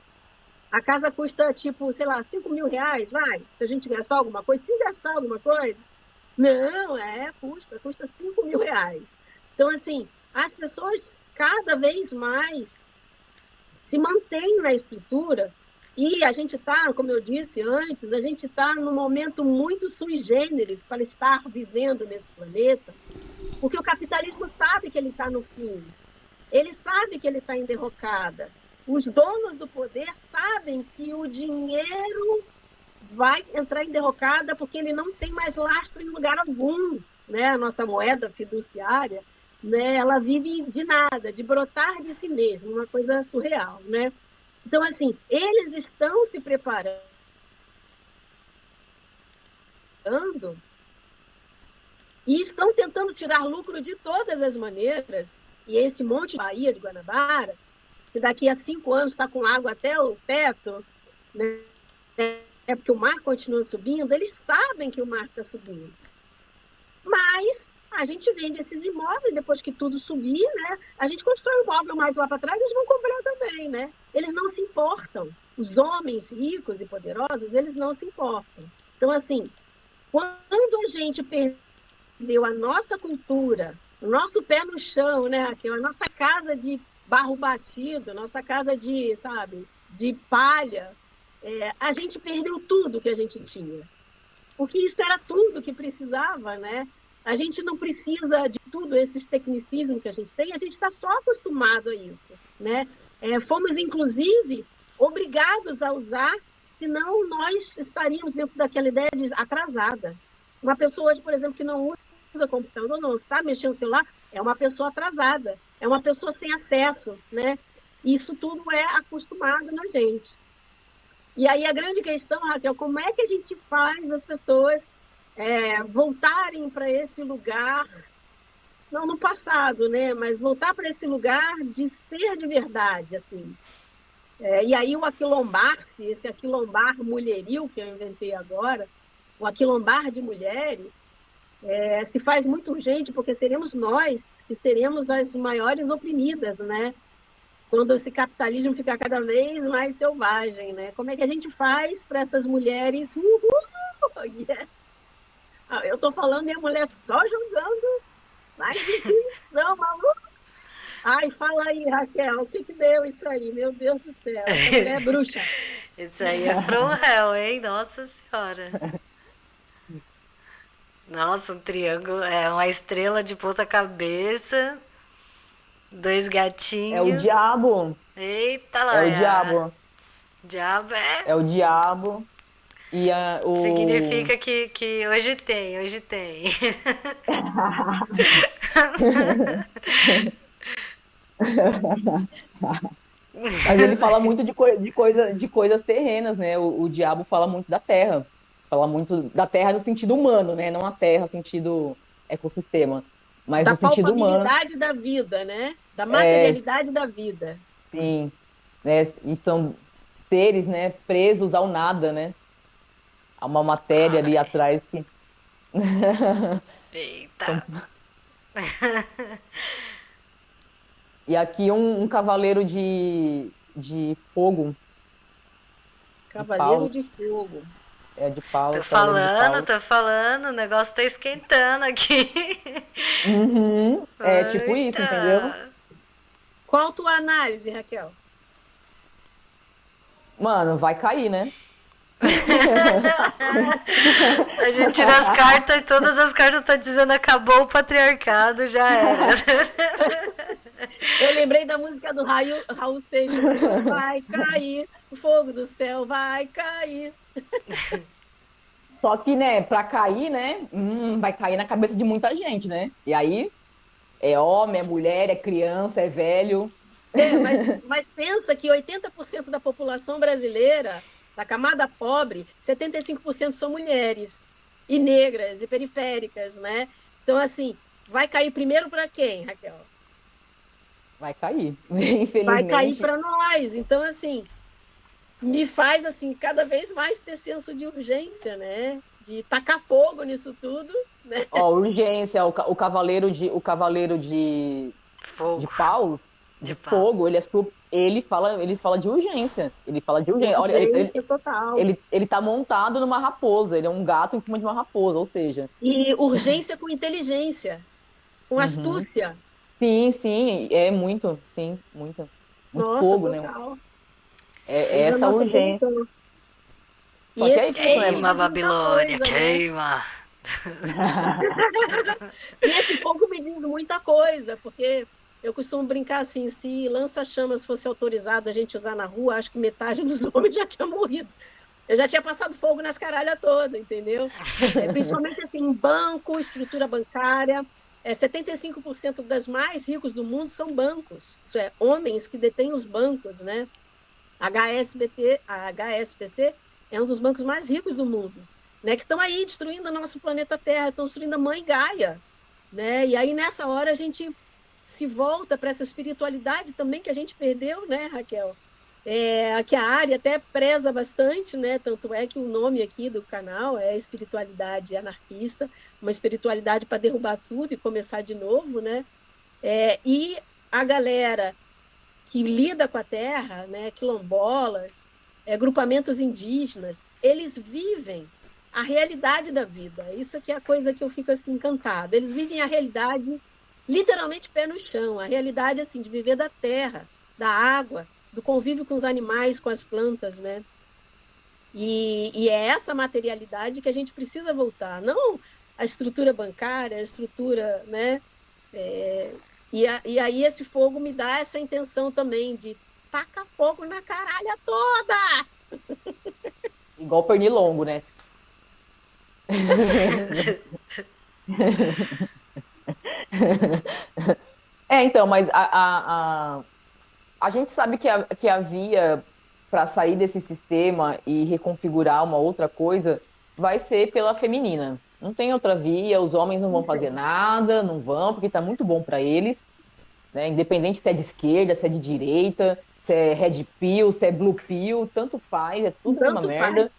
[SPEAKER 2] A casa custa, tipo, sei lá, 5 mil reais, vai, se a gente gastar alguma coisa. Se gastar alguma coisa, não, custa 5 mil reais. Então, assim, as pessoas cada vez mais se mantêm na estrutura e a gente está, como eu disse antes, a gente está num momento muito sui generis para estar vivendo nesse planeta, porque o capitalismo sabe que ele está no fim, ele sabe que ele está em derrocada. Os donos do poder sabem que o dinheiro vai entrar em derrocada porque ele não tem mais lastro em lugar algum, né? A nossa moeda fiduciária, né? Ela vive de nada, de brotar de si mesma, uma coisa surreal, né? Então, assim, eles estão se preparando e estão tentando tirar lucro de todas as maneiras. E esse monte de Baía de Guanabara, que daqui a 5 anos está com água até o teto, né? É porque o mar continua subindo, eles sabem que o mar está subindo. Mas a gente vende esses imóveis, depois que tudo subir, né? A gente constrói um imóvel mais lá para trás, eles vão comprar também, né? Eles não se importam. Os homens ricos e poderosos, eles não se importam. Então, assim, quando a gente perdeu a nossa cultura, o nosso pé no chão, né? A nossa casa de barro batido, nossa casa de, sabe, de palha, a gente perdeu tudo que a gente tinha. Porque isso era tudo que precisava, né? A gente não precisa de tudo esses tecnicismos que a gente tem, a gente está só acostumado a isso, né? Fomos, inclusive, obrigados a usar, senão nós estaríamos dentro daquela ideia de atrasada. Uma pessoa hoje, por exemplo, que não usa computador, não sabe mexer no celular, é uma pessoa atrasada, é uma pessoa sem acesso, né? Isso tudo é acostumado na gente. E aí a grande questão, Raquel, como é que a gente faz as pessoas voltarem para esse lugar, não no passado, né, mas voltar para esse lugar de ser de verdade, assim. E aí o aquilombar-se, esse aquilombar mulheril que eu inventei agora, o aquilombar de mulheres, se faz muito urgente, porque seremos nós que seremos as maiores oprimidas, né? Quando esse capitalismo ficar cada vez mais selvagem, né? Como é que a gente faz para essas mulheres... Yeah. Eu estou falando e a mulher só jogando mais definição, maluco. Ai, fala aí, Raquel, o que deu isso aí? Meu Deus do céu, essa mulher é bruxa.
[SPEAKER 1] Isso aí é from hell, hein? Nossa Senhora. Nossa, um triângulo, uma estrela de ponta cabeça, 2 gatinhos.
[SPEAKER 3] É o diabo.
[SPEAKER 1] Eita lá.
[SPEAKER 3] É o diabo.
[SPEAKER 1] Diabo
[SPEAKER 3] É o diabo. E
[SPEAKER 1] significa que hoje tem.
[SPEAKER 3] Mas ele fala muito de coisas terrenas, né? O diabo fala muito da terra. Fala muito da terra no sentido humano, né? Não a terra no sentido ecossistema, mas
[SPEAKER 2] Da
[SPEAKER 3] no sentido humano,
[SPEAKER 2] palpabilidade da vida, né? Da
[SPEAKER 3] é,
[SPEAKER 2] materialidade da vida.
[SPEAKER 3] sim, né? E são seres, né, presos ao nada, né? Há uma matéria ali
[SPEAKER 1] Ai,
[SPEAKER 3] atrás que
[SPEAKER 1] eita.
[SPEAKER 3] são... E aqui um cavaleiro de fogo, de
[SPEAKER 2] Cavaleiro
[SPEAKER 3] Paus,
[SPEAKER 2] de Fogo.
[SPEAKER 3] de Paus, cavaleiro de Paus.
[SPEAKER 1] Tô falando, o negócio tá esquentando aqui.
[SPEAKER 3] Uhum, é tipo isso, entendeu?
[SPEAKER 1] Eita.
[SPEAKER 2] Qual tua análise, Raquel?
[SPEAKER 3] Mano, vai cair, né?
[SPEAKER 1] A gente tira as cartas e todas as cartas tá dizendo acabou o patriarcado, já era.
[SPEAKER 2] Eu lembrei da música do Raul Seixas, cantando, vai cair, o fogo do céu vai cair.
[SPEAKER 3] Só que, né, pra cair, né, vai cair na cabeça de muita gente, né? E aí, é homem, é mulher, é criança, é velho.
[SPEAKER 2] Mas pensa que 80% da população brasileira, da camada pobre, 75% são mulheres, e negras, e periféricas, né? Então, assim, vai cair primeiro para quem, Raquel?
[SPEAKER 3] Vai cair.
[SPEAKER 2] Vai cair
[SPEAKER 3] Infelizmente,
[SPEAKER 2] para nós. Então, assim, me faz, assim, cada vez mais ter senso de urgência, né? De tacar fogo nisso tudo, né?
[SPEAKER 3] ó, urgência, o cavaleiro de
[SPEAKER 1] Fogo
[SPEAKER 3] pau,
[SPEAKER 1] de
[SPEAKER 3] de fogo,
[SPEAKER 1] paus.
[SPEAKER 3] ele fala de urgência. Ele fala de
[SPEAKER 2] De
[SPEAKER 3] urgência. Olha,
[SPEAKER 2] urgência total.
[SPEAKER 3] ele tá montado numa raposa, ele é um gato em cima de uma raposa, ou seja,
[SPEAKER 2] E urgência com inteligência, com
[SPEAKER 3] uhum.
[SPEAKER 2] astúcia.
[SPEAKER 3] Sim, sim, é muito, sim, muito, muito
[SPEAKER 2] Nossa,
[SPEAKER 3] fogo, né?
[SPEAKER 2] total.
[SPEAKER 3] É
[SPEAKER 2] Usa a
[SPEAKER 3] essa
[SPEAKER 2] nossa
[SPEAKER 3] urgência.
[SPEAKER 2] atenção.
[SPEAKER 3] Só
[SPEAKER 2] E
[SPEAKER 3] que é
[SPEAKER 2] esse
[SPEAKER 3] isso,
[SPEAKER 2] fogo
[SPEAKER 3] né?
[SPEAKER 2] me
[SPEAKER 1] Queima,
[SPEAKER 2] diz muita
[SPEAKER 1] Babilônia,
[SPEAKER 2] coisa, né?
[SPEAKER 1] queima.
[SPEAKER 2] E esse fogo me diz muita coisa, porque eu costumo brincar assim, se lança-chamas fosse autorizado a gente usar na rua, acho que metade dos homens já tinha morrido. Eu já tinha passado fogo nas caralhas todas, entendeu? Principalmente assim, em banco, estrutura bancária. 75% das mais ricos do mundo são bancos. Isso é, homens que detêm os bancos, né? A HSBC é um dos bancos mais ricos do mundo, né? Que estão aí destruindo o nosso planeta Terra, estão destruindo a mãe Gaia, né? E aí nessa hora a gente se volta para essa espiritualidade também que a gente perdeu, né, Raquel? Que a área até preza bastante, né? Tanto é que o nome aqui do canal é Espiritualidade Anarquista, uma espiritualidade para derrubar tudo e começar de novo, né? E a galera que lida com a terra, né, quilombolas, grupamentos indígenas, eles vivem a realidade da vida. Isso que é a coisa que eu fico assim, encantada. Eles vivem a realidade literalmente pé no chão, a realidade assim de viver da terra, da água, do convívio com os animais, com as plantas, né? E é essa materialidade que a gente precisa voltar, não a estrutura bancária, a estrutura, né? E aí esse fogo me dá essa intenção também de taca fogo na caralha toda!
[SPEAKER 3] Igual pernilongo, né? Então, mas a gente sabe que a via para sair desse sistema e reconfigurar uma outra coisa vai ser pela feminina. Não tem outra via, os homens não vão fazer nada, não vão, porque está muito bom para eles, né? Independente se é de esquerda, se é de direita, se é red pill, se é blue pill, tanto faz, é tudo a mesma
[SPEAKER 2] Tanto faz.
[SPEAKER 3] merda.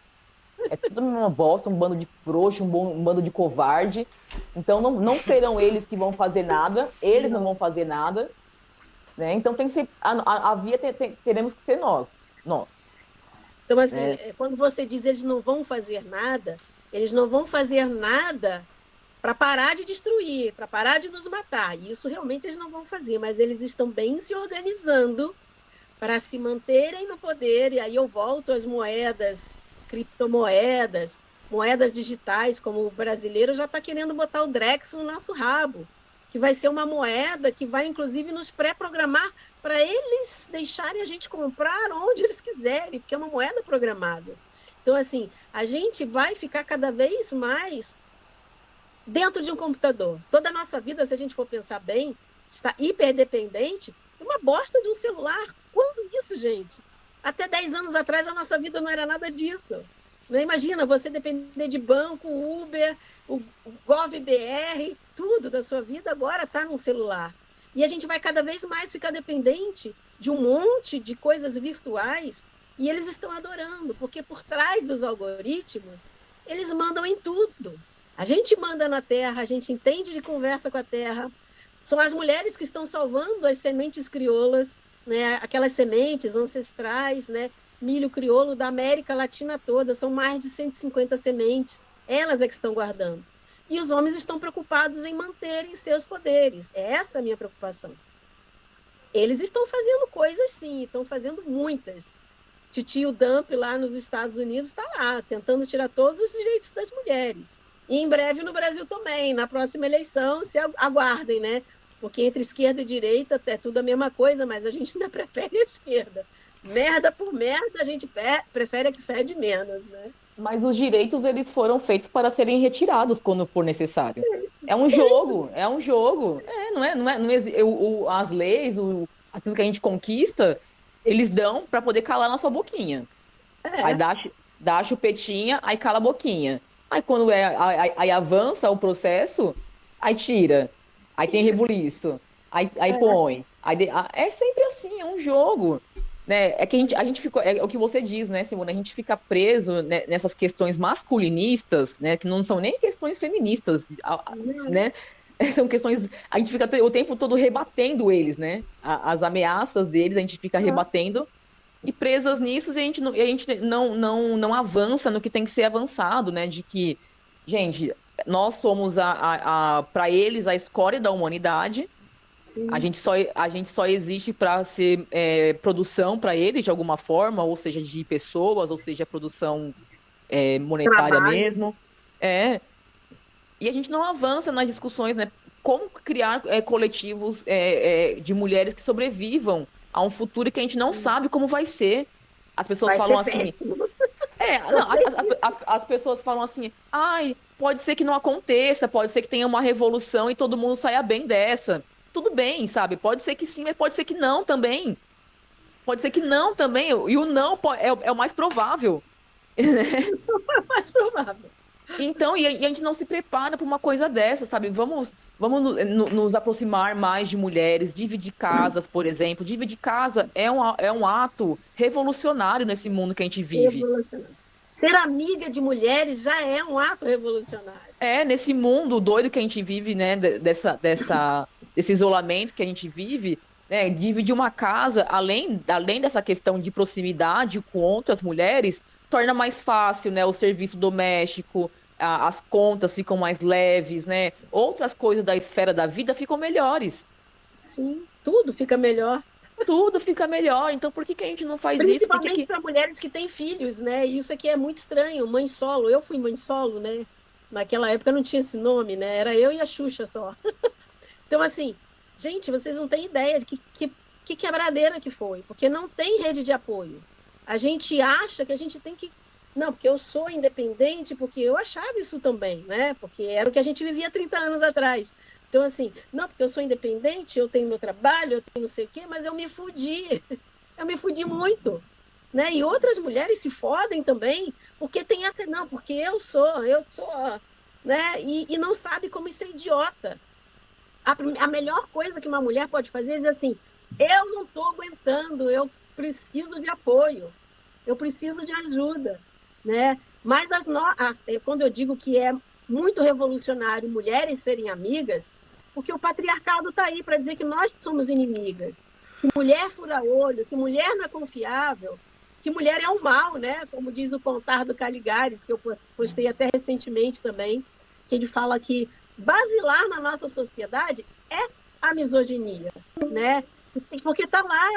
[SPEAKER 3] É tudo uma bosta, um bando de frouxo, um bando de covarde. Então não serão eles que vão fazer nada, eles não
[SPEAKER 2] Não.
[SPEAKER 3] vão fazer nada, né? Então tem que ser, a via teremos que ser nós,
[SPEAKER 2] Então, assim,
[SPEAKER 3] né?
[SPEAKER 2] quando você diz eles não vão fazer nada, eles não vão fazer nada para parar de destruir, para parar de nos matar. E isso realmente eles não vão fazer, mas eles estão bem se organizando para se manterem no poder. E aí eu volto às moedas, criptomoedas, moedas digitais, como o brasileiro já está querendo botar o Drex no nosso rabo, que vai ser uma moeda que vai, inclusive, nos pré-programar para eles deixarem a gente comprar onde eles quiserem, porque é uma moeda programada. Então, assim, a gente vai ficar cada vez mais dentro de um computador. Toda a nossa vida, se a gente for pensar bem, está hiperdependente de uma bosta de um celular. Quando isso, gente. Até 10 anos atrás, a nossa vida não era nada disso. Não imagina você depender de banco, Uber, o GovBR, tudo da sua vida agora está no celular. E a gente vai cada vez mais ficar dependente de um monte de coisas virtuais e eles estão adorando, porque por trás dos algoritmos, eles mandam em tudo. A gente manda na terra, a gente entende de conversa com a terra. São as mulheres que estão salvando as sementes crioulas, né? Aquelas sementes ancestrais, né? Milho crioulo da América Latina toda, são mais de 150 sementes, elas é que estão guardando. E os homens estão preocupados em manterem seus poderes. Essa é a minha preocupação. Eles estão fazendo coisas, sim, estão fazendo muitas. Titio Dump, lá nos Estados Unidos, está lá, tentando tirar todos os direitos das mulheres. E em breve no Brasil também, na próxima eleição, se aguardem, né? Porque entre esquerda e direita é tudo a mesma coisa, mas a gente ainda prefere a esquerda. Merda por merda, a gente prefere a que pede menos, né?
[SPEAKER 3] Mas os direitos, eles foram feitos para serem retirados quando for necessário. É um jogo, é um jogo. As leis, aquilo que a gente conquista, eles dão para poder calar na sua boquinha. Aí dá a chupetinha, aí cala a boquinha. Aí quando aí avança o processo, aí tira. Aí tem rebuliço. Aí põe. É sempre assim, é um jogo. Né? É que a gente fica, é o que você diz, né, Simone? A gente fica preso, né, nessas questões masculinistas, né, que não são nem questões feministas, né? São questões. A gente fica o tempo todo rebatendo eles, né? As ameaças deles, a gente fica rebatendo e presas nisso, e a gente não avança no que tem que ser avançado, né? De que, gente, nós somos para eles a escória da humanidade. A gente só existe para ser produção para eles de alguma forma, ou seja, de pessoas, ou seja, produção monetária mesmo. E a gente não avança nas discussões, né? Como criar coletivos de mulheres que sobrevivam a um futuro que a gente não sabe como vai ser. As pessoas falam assim. As pessoas falam assim, pode ser que não aconteça, pode ser que tenha uma revolução e todo mundo saia bem dessa. Tudo bem, sabe? Pode ser que sim, mas pode ser que não também. Pode ser que não também. E o não é o mais provável.
[SPEAKER 2] É o mais provável.
[SPEAKER 3] Então, e a gente não se prepara para uma coisa dessa, sabe? Vamos nos aproximar mais de mulheres, dividir casas, por exemplo. Dividir casa é um ato revolucionário nesse mundo que a gente vive.
[SPEAKER 2] Ser amiga de mulheres já é um ato revolucionário.
[SPEAKER 3] Nesse mundo doido que a gente vive, né? Desse isolamento que a gente vive, né? Dividir uma casa, além dessa questão de proximidade com outras mulheres, torna mais fácil, né? O serviço doméstico, as contas ficam mais leves, né? Outras coisas da esfera da vida ficam melhores.
[SPEAKER 2] Sim, tudo fica melhor.
[SPEAKER 3] Tudo fica melhor. Então, por que a gente não faz isso?
[SPEAKER 2] Principalmente para mulheres que têm filhos, né? Isso aqui é muito estranho. Mãe solo. Eu fui mãe solo, né? Naquela época não tinha esse nome, né? Era eu e a Xuxa só. Então, assim, gente, vocês não têm ideia de que quebradeira que foi, porque não tem rede de apoio. A gente acha que a gente tem que... Não, porque eu sou independente, porque eu achava isso também, né? Porque era o que a gente vivia 30 anos atrás. Então, assim, não, porque eu sou independente, eu tenho meu trabalho, eu tenho não sei o quê, mas eu me fudi. Eu me fudi muito. Né? E outras mulheres se fodem também, porque tem essa... Não, porque eu sou... Né? E não sabe como isso é idiota. A melhor coisa que uma mulher pode fazer é dizer assim, eu não estou aguentando, eu preciso de apoio, eu preciso de ajuda. Né? Mas quando eu digo que é muito revolucionário mulheres serem amigas, porque o patriarcado está aí para dizer que nós somos inimigas, que mulher fura olho, que mulher não é confiável, que mulher é um mal, né? Como diz o Contar do Caligari, que eu postei até recentemente também, que ele fala que basilar na nossa sociedade é a misoginia, né? Porque está lá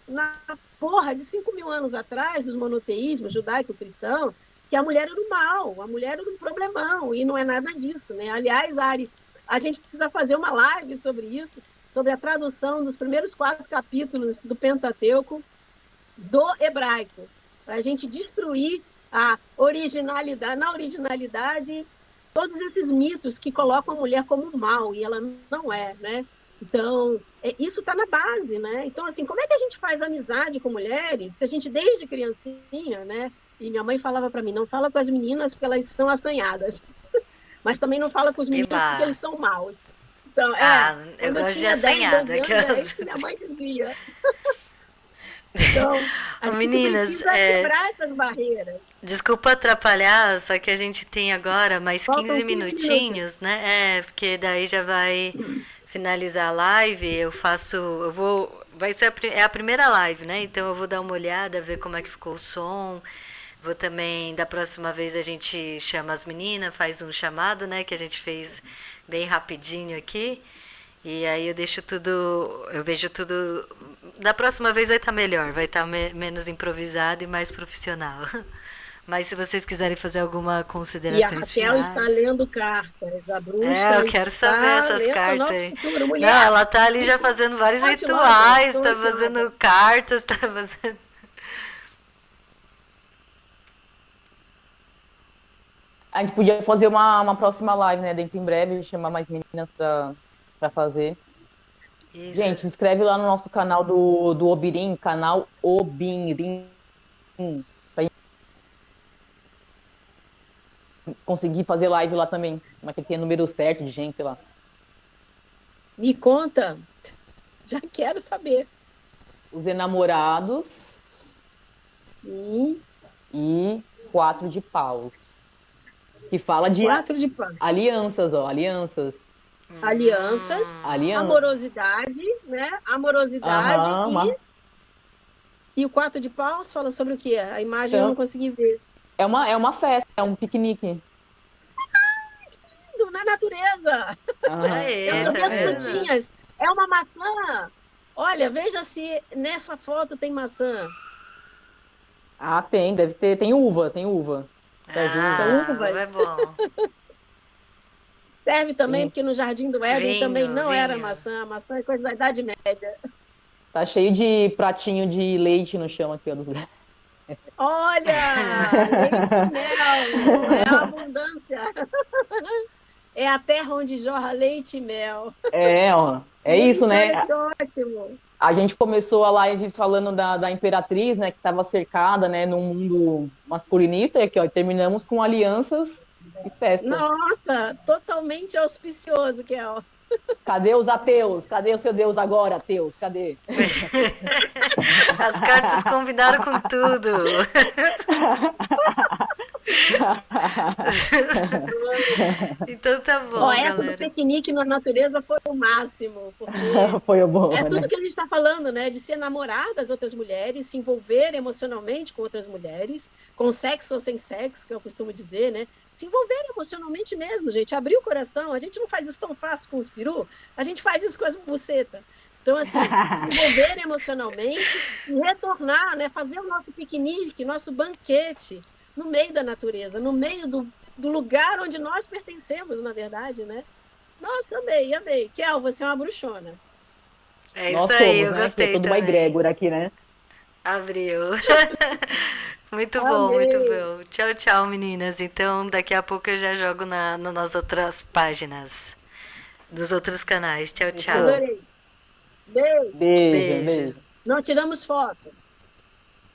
[SPEAKER 2] na porra de 5.000 anos atrás, dos monoteísmos judaico-cristão, que a mulher era o mal, a mulher era um problemão, e não é nada disso, né? Aliás, Ari, a gente precisa fazer uma live sobre isso, sobre a tradução dos primeiros 4 capítulos do Pentateuco do hebraico, para a gente destruir na originalidade, todos esses mitos que colocam a mulher como mal, e ela não é, né? Então, isso está na base, né? Então, assim, como é que a gente faz amizade com mulheres se a gente, desde criancinha, né? E minha mãe falava para mim, não fala com as meninas porque elas estão assanhadas, mas também não fala com os meninos porque
[SPEAKER 1] Eba!
[SPEAKER 2] eles são maus. Então,
[SPEAKER 1] Eu
[SPEAKER 2] quando eu
[SPEAKER 1] gosto de
[SPEAKER 2] tinha 10, 12
[SPEAKER 1] assanhada.
[SPEAKER 2] anos, era isso que minha mãe dizia. Então, a
[SPEAKER 1] Ô,
[SPEAKER 2] gente
[SPEAKER 1] meninas,
[SPEAKER 2] precisa quebrar essas barreiras.
[SPEAKER 1] desculpa atrapalhar, só que a gente tem agora mais
[SPEAKER 2] Faltam
[SPEAKER 1] 15
[SPEAKER 2] 15 minutos.
[SPEAKER 1] minutinhos, né? Porque daí já vai finalizar a live. Vai ser é a primeira live, né? Então eu vou dar uma olhada, ver como é que ficou o som. Vou também, da próxima vez a gente chama as meninas, faz um chamado, né? Que a gente fez bem rapidinho aqui. E aí eu vejo tudo. Da próxima vez vai estar melhor, vai estar menos improvisado e mais profissional. Mas se vocês quiserem fazer alguma
[SPEAKER 2] E a
[SPEAKER 1] considerações
[SPEAKER 2] Raquel está
[SPEAKER 1] finais.
[SPEAKER 2] lendo cartas. A bruxa
[SPEAKER 1] Eu quero saber
[SPEAKER 2] está
[SPEAKER 1] essas
[SPEAKER 2] lendo o
[SPEAKER 1] cartas
[SPEAKER 2] nosso
[SPEAKER 1] aí.
[SPEAKER 2] futuro.
[SPEAKER 1] Não,
[SPEAKER 2] Mulher,
[SPEAKER 1] ela tá ali já fazendo vários
[SPEAKER 2] tô ansiosa,
[SPEAKER 1] rituais,
[SPEAKER 2] estou
[SPEAKER 1] tá
[SPEAKER 2] ansiosa.
[SPEAKER 1] fazendo cartas, tá fazendo.
[SPEAKER 3] A gente podia fazer uma próxima live, né? Dentro em breve, chamar mais meninas pra fazer.
[SPEAKER 1] Isso.
[SPEAKER 3] Gente, inscreve lá no nosso canal do Obirim, canal Obirim, pra gente conseguir fazer live lá também. Como é que tem número certo de gente lá.
[SPEAKER 2] Me conta. Já quero saber.
[SPEAKER 3] Os enamorados e 4 de paus. Que fala de
[SPEAKER 2] 4 de pano.
[SPEAKER 3] alianças, ó, alianças.
[SPEAKER 2] Alianças, amorosidade, né? Amorosidade
[SPEAKER 3] Aham,
[SPEAKER 2] e o 4 de paus fala sobre o quê? A imagem eu não consegui ver.
[SPEAKER 3] é uma festa, é um piquenique.
[SPEAKER 2] Na natureza.
[SPEAKER 1] Aê,
[SPEAKER 2] Eu vi
[SPEAKER 1] tá
[SPEAKER 2] as
[SPEAKER 1] vendo?
[SPEAKER 2] frutinhas. É uma maçã. Olha, veja se nessa foto tem maçã.
[SPEAKER 3] Ah, deve ter, tem uva, tem uva.
[SPEAKER 2] São uvas.
[SPEAKER 1] Uva é bom.
[SPEAKER 2] Serve também,
[SPEAKER 3] Sim.
[SPEAKER 2] porque no Jardim do Éden também não era
[SPEAKER 1] Vinho.
[SPEAKER 2] maçã. A maçã é coisa da Idade Média.
[SPEAKER 3] Tá cheio de pratinho de leite no chão aqui, ó.
[SPEAKER 2] Olha, leite e mel, é a abundância. É a terra onde jorra leite e mel.
[SPEAKER 3] Ó. É isso, né?
[SPEAKER 2] Olha que ótimo.
[SPEAKER 3] A gente começou a live falando da Imperatriz, né? Que estava cercada, né? Num mundo masculinista. E aqui, ó, terminamos com alianças e festa.
[SPEAKER 2] Nossa, totalmente auspicioso, Kel.
[SPEAKER 3] Cadê os ateus? Cadê o seu Deus agora, ateus? Cadê?
[SPEAKER 1] As cartas combinaram com tudo. Então tá bom,
[SPEAKER 2] Essa do
[SPEAKER 1] galera.
[SPEAKER 2] piquenique na natureza foi o máximo, porque
[SPEAKER 3] Foi o bom,
[SPEAKER 2] é
[SPEAKER 3] né?
[SPEAKER 2] tudo que a gente está falando, né? De se enamorar das outras mulheres, se envolver emocionalmente com outras mulheres, com sexo ou sem sexo, que eu costumo dizer, né? Se envolver emocionalmente mesmo, gente. Abrir o coração. A gente não faz isso tão fácil com os peru, a gente faz isso com as bucetas. Então, assim, envolver emocionalmente e retornar, né? Fazer o nosso piquenique, nosso banquete no meio da natureza, no meio do lugar onde nós pertencemos, na verdade, né? Nossa, amei, amei. Kel, você é uma bruxona.
[SPEAKER 1] É
[SPEAKER 3] Nós
[SPEAKER 1] isso aí,
[SPEAKER 3] somos,
[SPEAKER 1] eu
[SPEAKER 3] né?
[SPEAKER 1] gostei
[SPEAKER 3] Que é toda uma
[SPEAKER 1] também.
[SPEAKER 3] egrégora aqui, né?
[SPEAKER 1] Abriu. Muito
[SPEAKER 2] Amei.
[SPEAKER 1] bom, muito bom. Tchau, tchau, meninas. Então, daqui a pouco eu já jogo nas outras páginas, dos outros canais. Tchau, tchau.
[SPEAKER 2] Adorei. Beijo.
[SPEAKER 3] Beijo,
[SPEAKER 1] Beijo.
[SPEAKER 3] beijo.
[SPEAKER 2] Nós tiramos foto.